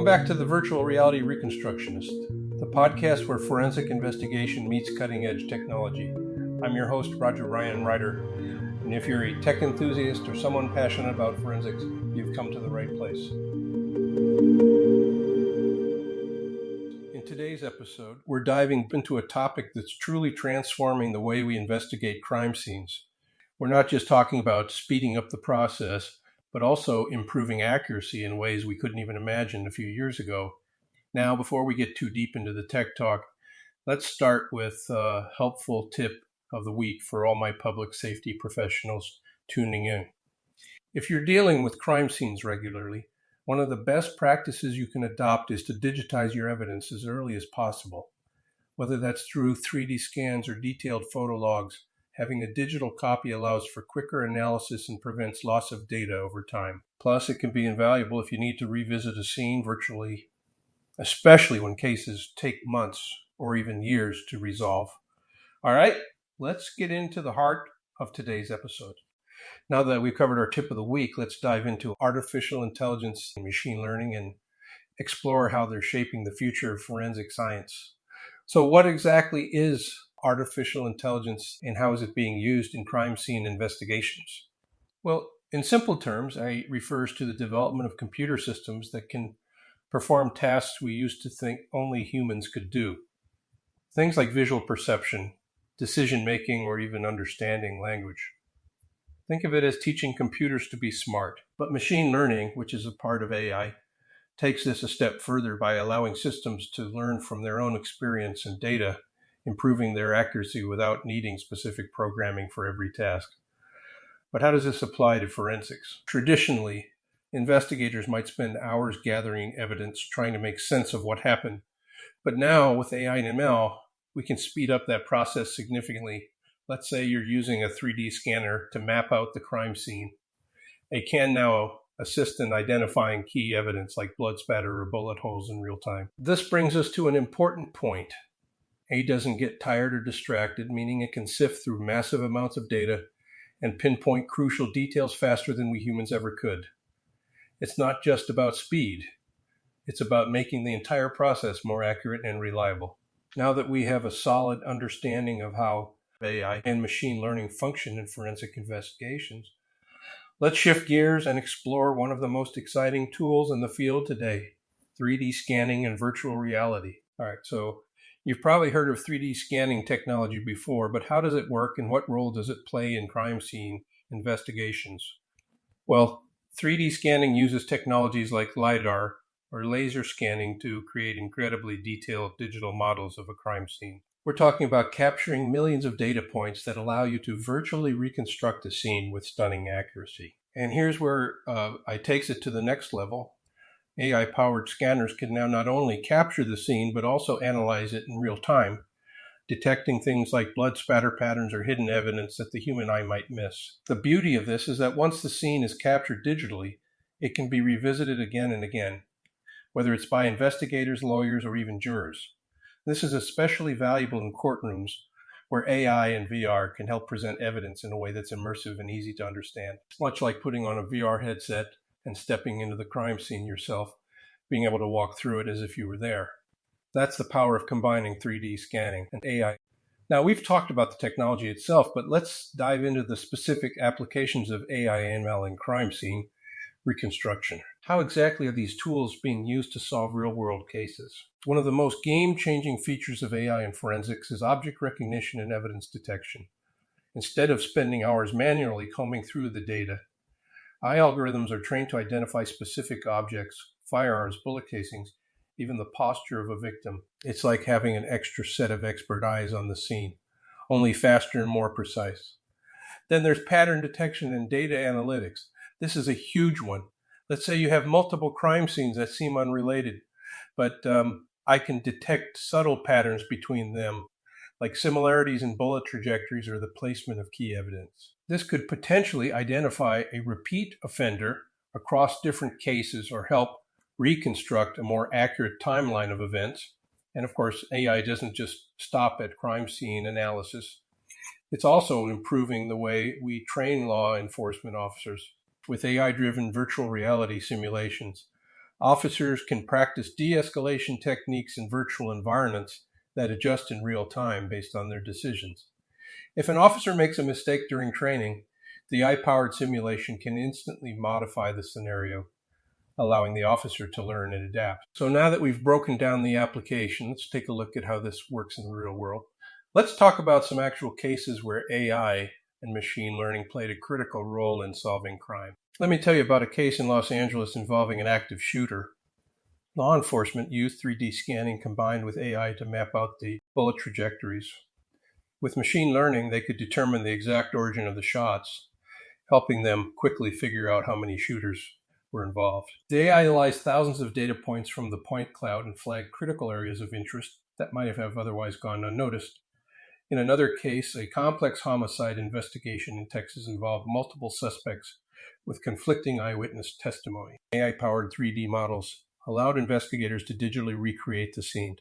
back to the Virtual Reality Reconstructionist, the podcast where forensic investigation meets cutting-edge technology. I'm your host, Roger Ryan Ryder, and if you're a tech enthusiast or someone passionate about forensics, you've come to the right place. In today's episode, we're diving into a topic that's truly transforming the way we investigate crime scenes. We're not just talking about speeding up the process, but also improving accuracy in ways we couldn't even imagine a few years ago. Now, before we get too deep into the tech talk, let's start with a helpful tip of the week for all my public safety professionals tuning in. If you're dealing with crime scenes regularly, one of the best practices you can adopt is to digitize your evidence as early as possible. Whether that's through 3D scans or detailed photo logs, having a digital copy allows for quicker analysis and prevents loss of data over time. Plus, it can be invaluable if you need to revisit a scene virtually, especially when cases take months or even years to resolve. All right, let's get into the heart of today's episode. Now that we've covered our tip of the week, let's dive into artificial intelligence and machine learning and explore how they're shaping the future of forensic science. So what exactly is artificial intelligence and how is it being used in crime scene investigations? Well, in simple terms, it refers to the development of computer systems that can perform tasks we used to think only humans could do. Things like visual perception, decision making, or even understanding language. Think of it as teaching computers to be smart. But machine learning, which is a part of AI, takes this a step further by allowing systems to learn from their own experience and data, improving their accuracy without needing specific programming for every task. But how does this apply to forensics? Traditionally, investigators might spend hours gathering evidence, trying to make sense of what happened. But now, with AI and ML, we can speed up that process significantly. Let's say you're using a 3D scanner to map out the crime scene. It can now assist in identifying key evidence like blood spatter or bullet holes in real time. This brings us to an important point. AI doesn't get tired or distracted, meaning it can sift through massive amounts of data and pinpoint crucial details faster than we humans ever could. It's not just about speed. It's about making the entire process more accurate and reliable. Now that we have a solid understanding of how AI and machine learning function in forensic investigations, let's shift gears and explore one of the most exciting tools in the field today, 3D scanning and virtual reality. All right, so you've probably heard of 3D scanning technology before, but how does it work and what role does it play in crime scene investigations? Well, 3D scanning uses technologies like LiDAR or laser scanning to create incredibly detailed digital models of a crime scene. We're talking about capturing millions of data points that allow you to virtually reconstruct a scene with stunning accuracy. And here's where it takes it to the next level. AI-powered scanners can now not only capture the scene, but also analyze it in real time, detecting things like blood spatter patterns or hidden evidence that the human eye might miss. The beauty of this is that once the scene is captured digitally, it can be revisited again and again, whether it's by investigators, lawyers, or even jurors. This is especially valuable in courtrooms where AI and VR can help present evidence in a way that's immersive and easy to understand. It's much like putting on a VR headset and stepping into the crime scene yourself, being able to walk through it as if you were there. That's the power of combining 3D scanning and AI. Now, we've talked about the technology itself, but let's dive into the specific applications of AI and ML in crime scene reconstruction. How exactly are these tools being used to solve real-world cases? One of the most game-changing features of AI in forensics is object recognition and evidence detection. Instead of spending hours manually combing through the data, AI algorithms are trained to identify specific objects, firearms, bullet casings, even the posture of a victim. It's like having an extra set of expert eyes on the scene, only faster and more precise. Then there's pattern detection and data analytics. This is a huge one. Let's say you have multiple crime scenes that seem unrelated, but I can detect subtle patterns between them, like similarities in bullet trajectories or the placement of key evidence. This could potentially identify a repeat offender across different cases or help reconstruct a more accurate timeline of events. And of course, AI doesn't just stop at crime scene analysis. It's also improving the way we train law enforcement officers with AI-driven virtual reality simulations. Officers can practice de-escalation techniques in virtual environments that adjust in real time based on their decisions. If an officer makes a mistake during training, the AI-powered simulation can instantly modify the scenario, allowing the officer to learn and adapt. So now that we've broken down the application, let's take a look at how this works in the real world. Let's talk about some actual cases where AI and machine learning played a critical role in solving crime. Let me tell you about a case in Los Angeles involving an active shooter. Law enforcement used 3D scanning combined with AI to map out the bullet trajectories. With machine learning, they could determine the exact origin of the shots, helping them quickly figure out how many shooters were involved. The AI analyzed thousands of data points from the point cloud and flagged critical areas of interest that might have otherwise gone unnoticed. In another case, a complex homicide investigation in Texas involved multiple suspects with conflicting eyewitness testimony. AI-powered 3D models allowed investigators to digitally recreate the scene,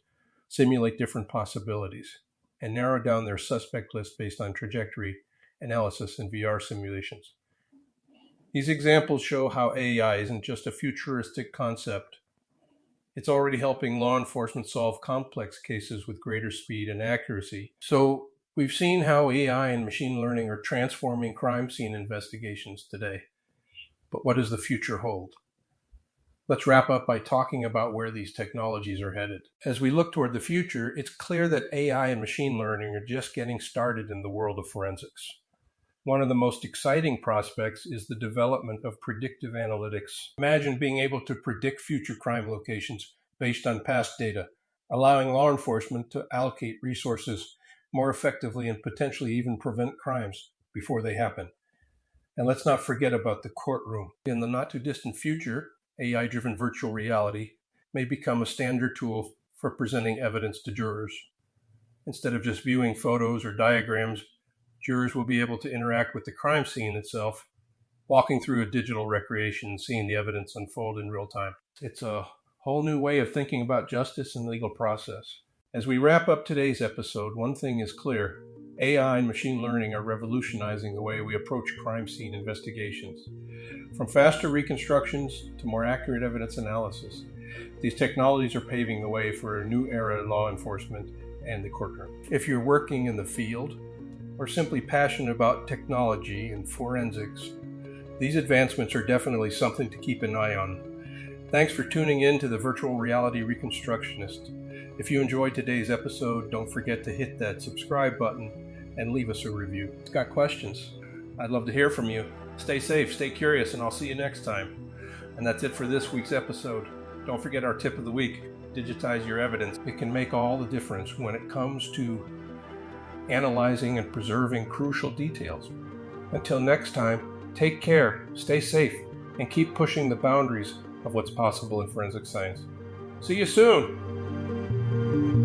simulate different possibilities, and narrow down their suspect list based on trajectory analysis in VR simulations. These examples show how AI isn't just a futuristic concept. It's already helping law enforcement solve complex cases with greater speed and accuracy. So we've seen how AI and machine learning are transforming crime scene investigations today. But what does the future hold? Let's wrap up by talking about where these technologies are headed. As we look toward the future, it's clear that AI and machine learning are just getting started in the world of forensics. One of the most exciting prospects is the development of predictive analytics. Imagine being able to predict future crime locations based on past data, allowing law enforcement to allocate resources more effectively and potentially even prevent crimes before they happen. And let's not forget about the courtroom. In the not-too-distant future, AI-driven virtual reality may become a standard tool for presenting evidence to jurors. Instead of just viewing photos or diagrams, jurors will be able to interact with the crime scene itself, walking through a digital recreation and seeing the evidence unfold in real time. It's a whole new way of thinking about justice and legal process. As we wrap up today's episode, one thing is clear. AI and machine learning are revolutionizing the way we approach crime scene investigations. From faster reconstructions to more accurate evidence analysis, these technologies are paving the way for a new era in law enforcement and the courtroom. If you're working in the field, or simply passionate about technology and forensics, these advancements are definitely something to keep an eye on. Thanks for tuning in to the Virtual Reality Reconstructionist. If you enjoyed today's episode, don't forget to hit that subscribe button and leave us a review. If you've got questions, I'd love to hear from you. Stay safe, stay curious, and I'll see you next time. And that's it for this week's episode. Don't forget our tip of the week: digitize your evidence. It can make all the difference when it comes to analyzing and preserving crucial details. Until next time, take care, stay safe, and keep pushing the boundaries of what's possible in forensic science. See you soon!